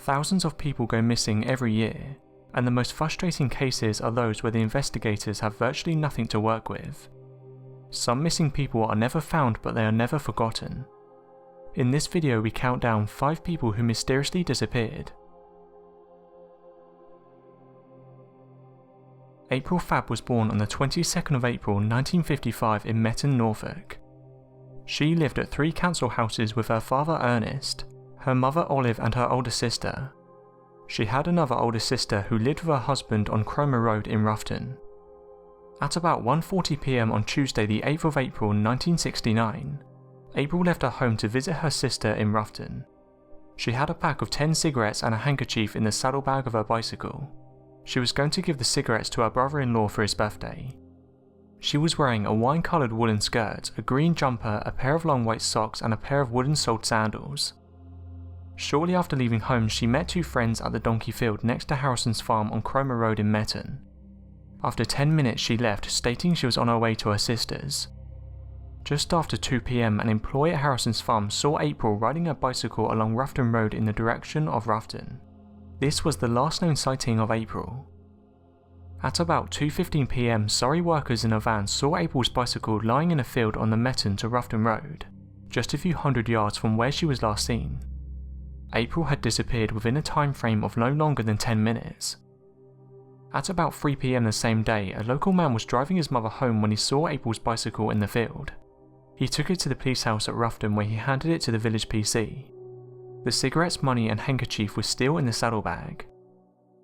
Thousands of people go missing every year, and the most frustrating cases are those where the investigators have virtually nothing to work with. Some missing people are never found, but they are never forgotten. In this video we count down 5 people who mysteriously disappeared. April Fabb was born on the 22nd of April 1955 in Metton, Norfolk. She lived at 3 council houses with her father Ernest, her mother Olive and her older sister. She had another older sister who lived with her husband on Cromer Road in Ruffton. At about 1:40 p.m. on Tuesday the 8th of April 1969, April left her home to visit her sister in Ruffton. She had a pack of 10 cigarettes and a handkerchief in the saddlebag of her bicycle. She was going to give the cigarettes to her brother-in-law for his birthday. She was wearing a wine-coloured woolen skirt, a green jumper, a pair of long white socks and a pair of wooden-soled sandals. Shortly after leaving home, she met 2 friends at the donkey field next to Harrison's farm on Cromer Road in Metton. After 10 minutes she left, stating she was on her way to her sister's. Just after 2 p.m, an employee at Harrison's farm saw April riding her bicycle along Ruffton Road in the direction of Ruffton. This was the last known sighting of April. At about 2:15 p.m, Surrey workers in a van saw April's bicycle lying in a field on the Metton to Ruffton Road, just a few hundred yards from where she was last seen. April had disappeared within a time frame of no longer than 10 minutes. At about 3 p.m. the same day, a local man was driving his mother home when he saw April's bicycle in the field. He took it to the police house at Ruffton where he handed it to the village PC. The cigarettes, money and handkerchief were still in the saddlebag.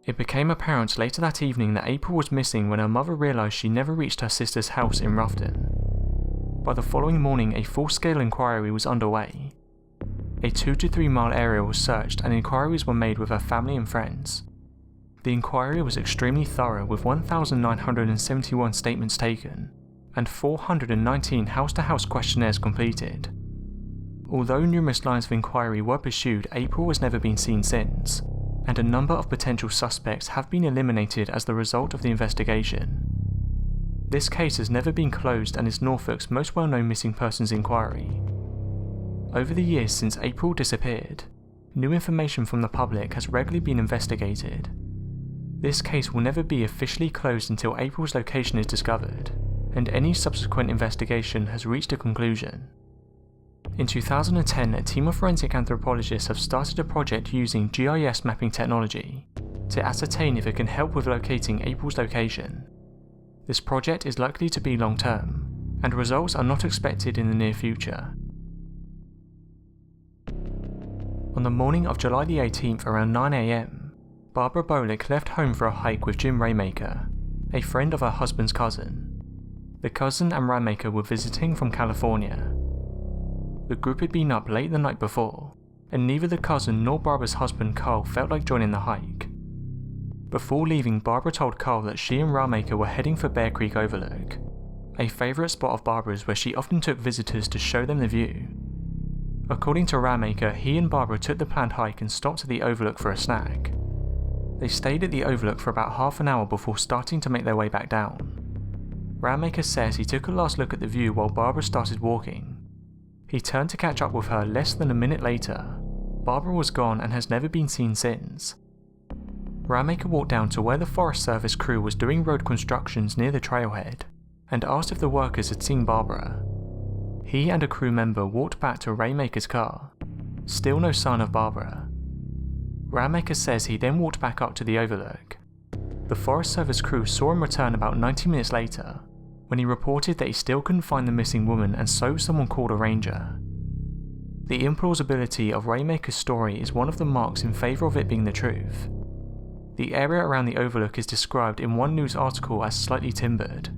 It became apparent later that evening that April was missing when her mother realised she never reached her sister's house in Ruffton. By the following morning, a full-scale inquiry was underway. A 2 to 3 mile area was searched and inquiries were made with her family and friends. The inquiry was extremely thorough with 1,971 statements taken and 419 house-to-house questionnaires completed. Although numerous lines of inquiry were pursued, April has never been seen since, and a number of potential suspects have been eliminated as the result of the investigation. This case has never been closed and is Norfolk's most well-known missing persons inquiry. Over the years since April disappeared, new information from the public has regularly been investigated. This case will never be officially closed until April's location is discovered, and any subsequent investigation has reached a conclusion. In 2010, a team of forensic anthropologists have started a project using GIS mapping technology to ascertain if it can help with locating April's location. This project is likely to be long-term, and results are not expected in the near future. On the morning of July the 18th around 9 a.m, Barbara Bolick left home for a hike with Jim Raymaker, a friend of her husband's cousin. The cousin and Raymaker were visiting from California. The group had been up late the night before, and neither the cousin nor Barbara's husband Carl felt like joining the hike. Before leaving, Barbara told Carl that she and Raymaker were heading for Bear Creek Overlook, a favourite spot of Barbara's where she often took visitors to show them the view. According to Raymaker, he and Barbara took the planned hike and stopped at the overlook for a snack. They stayed at the overlook for about half an hour before starting to make their way back down. Raymaker says he took a last look at the view while Barbara started walking. He turned to catch up with her less than a minute later. Barbara was gone and has never been seen since. Raymaker walked down to where the Forest Service crew was doing road constructions near the trailhead and asked if the workers had seen Barbara. He and a crew member walked back to Raymaker's car. Still no sign of Barbara. Raymaker says he then walked back up to the overlook. The Forest Service crew saw him return about 90 minutes later, when he reported that he still couldn't find the missing woman and so someone called a ranger. The implausibility of Raymaker's story is one of the marks in favour of it being the truth. The area around the overlook is described in one news article as slightly timbered,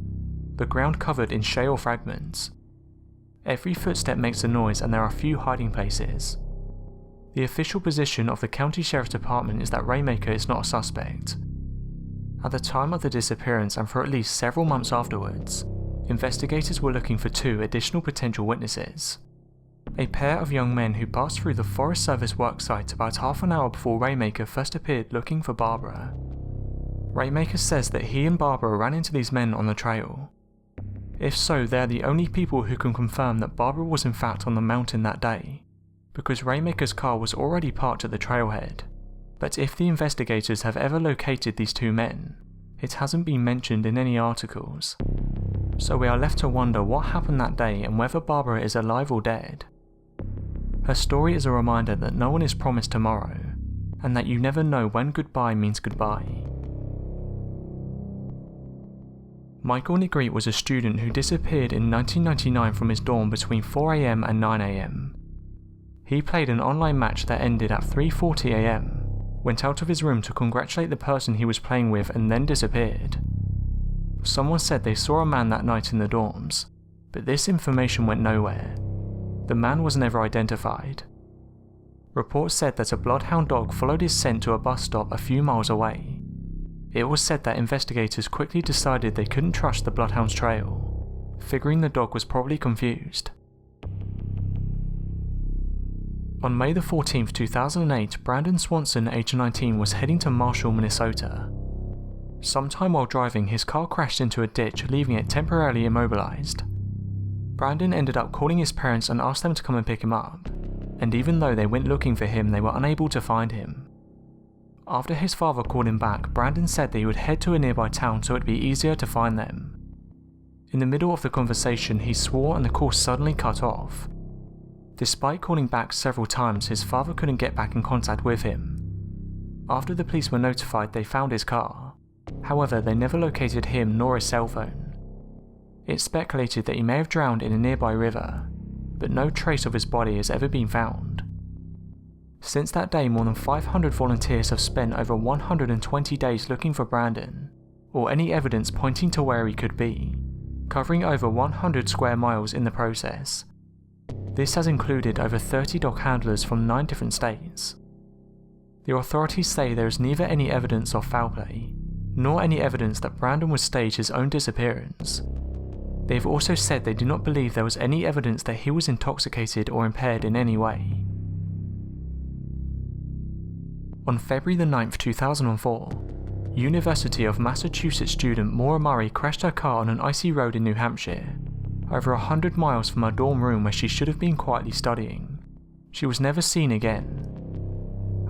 the ground covered in shale fragments. Every footstep makes a noise and there are few hiding places. The official position of the County Sheriff's Department is that Raymaker is not a suspect. At the time of the disappearance and for at least several months afterwards, investigators were looking for 2 additional potential witnesses. A pair of young men who passed through the Forest Service worksite about half an hour before Raymaker first appeared looking for Barbara. Raymaker says that he and Barbara ran into these men on the trail. If so, they are the only people who can confirm that Barbara was in fact on the mountain that day, because Raymaker's car was already parked at the trailhead. but if the investigators have ever located these two men, it hasn't been mentioned in any articles. So we are left to wonder what happened that day and whether Barbara is alive or dead. Her story is a reminder that no one is promised tomorrow, and that you never know when goodbye means goodbye. Michael Negreet was a student who disappeared in 1999 from his dorm between 4 AM and 9 AM. He played an online match that ended at 3:40 AM, went out of his room to congratulate the person he was playing with, and then disappeared. Someone said they saw a man that night in the dorms, but this information went nowhere. The man was never identified. Reports said that a bloodhound dog followed his scent to a bus stop a few miles away. It was said that investigators quickly decided they couldn't trust the bloodhound's trail, figuring the dog was probably confused. On May 14, 2008, Brandon Swanson, aged 19, was heading to Marshall, Minnesota. Sometime while driving, his car crashed into a ditch, leaving it temporarily immobilized. Brandon ended up calling his parents and asked them to come and pick him up, and even though they went looking for him, they were unable to find him. After his father called him back, Brandon said that he would head to a nearby town so it'd be easier to find them. In the middle of the conversation, he swore and the call suddenly cut off. Despite calling back several times, his father couldn't get back in contact with him. After the police were notified, they found his car. However, they never located him nor his cell phone. It's speculated that he may have drowned in a nearby river, but no trace of his body has ever been found. Since that day, more than 500 volunteers have spent over 120 days looking for Brandon, or any evidence pointing to where he could be, covering over 100 square miles in the process. This has included over 30 dog handlers from 9 different states. The authorities say there is neither any evidence of foul play, nor any evidence that Brandon would stage his own disappearance. They have also said they do not believe there was any evidence that he was intoxicated or impaired in any way. On February 9, 2004, University of Massachusetts student Mora Murray crashed her car on an icy road in New Hampshire, over 100 miles from her dorm room where she should have been quietly studying. She was never seen again.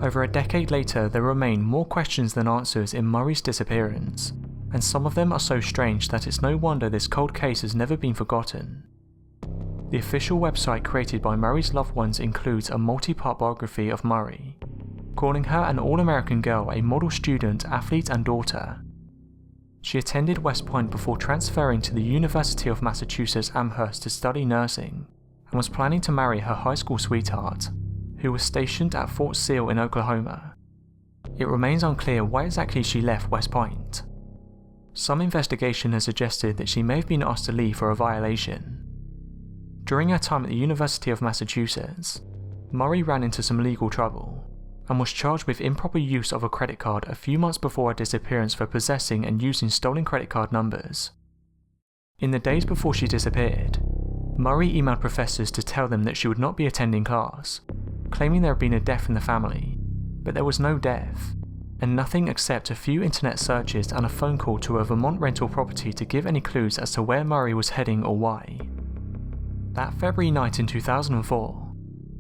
Over a decade later, there remain more questions than answers in Murray's disappearance, and some of them are so strange that it's no wonder this cold case has never been forgotten. The official website created by Murray's loved ones includes a multi-part biography of Murray, calling her an all-American girl, a model student, athlete and daughter. She attended West Point before transferring to the University of Massachusetts Amherst to study nursing, and was planning to marry her high school sweetheart, who was stationed at Fort Sill in Oklahoma. It remains unclear why exactly she left West Point. Some investigation has suggested that she may have been asked to leave for a violation. During her time at the University of Massachusetts, Murray ran into some legal trouble, and was charged with improper use of a credit card a few months before her disappearance for possessing and using stolen credit card numbers. In the days before she disappeared, Murray emailed professors to tell them that she would not be attending class, claiming there had been a death in the family, but there was no death, and nothing except a few internet searches and a phone call to a Vermont rental property to give any clues as to where Murray was heading or why. That February night in 2004,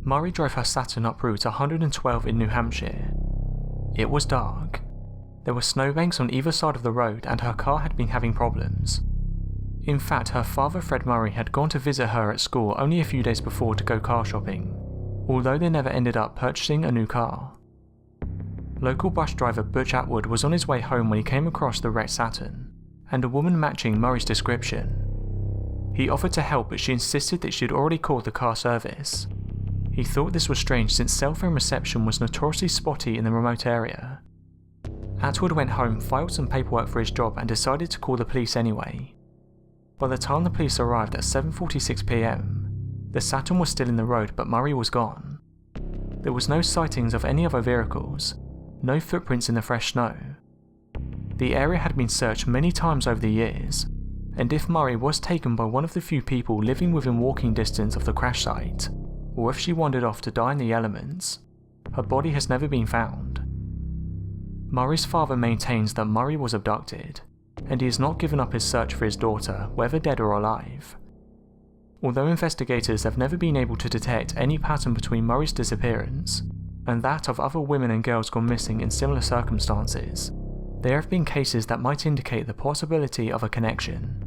Murray drove her Saturn up Route 112 in New Hampshire. It was dark. There were snowbanks on either side of the road and her car had been having problems. In fact, her father Fred Murray had gone to visit her at school only a few days before to go car shopping, although they never ended up purchasing a new car. Local bus driver Butch Atwood was on his way home when he came across the wrecked Saturn, and a woman matching Murray's description. He offered to help, but she insisted that she had already called the car service. He thought this was strange since cell phone reception was notoriously spotty in the remote area. Atwood went home, filed some paperwork for his job and decided to call the police anyway. By the time the police arrived at 7:46 PM, the Saturn was still in the road but Murray was gone. There was no sightings of any other vehicles, no footprints in the fresh snow. The area had been searched many times over the years, and if Murray was taken by one of the few people living within walking distance of the crash site, or if she wandered off to die in the elements, her body has never been found. Murray's father maintains that Murray was abducted, and he has not given up his search for his daughter, whether dead or alive. Although investigators have never been able to detect any pattern between Murray's disappearance, and that of other women and girls gone missing in similar circumstances. There have been cases that might indicate the possibility of a connection.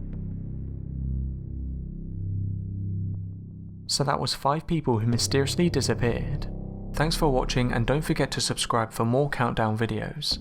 So that was 5 people who mysteriously disappeared. Thanks for watching, and don't forget to subscribe for more countdown videos.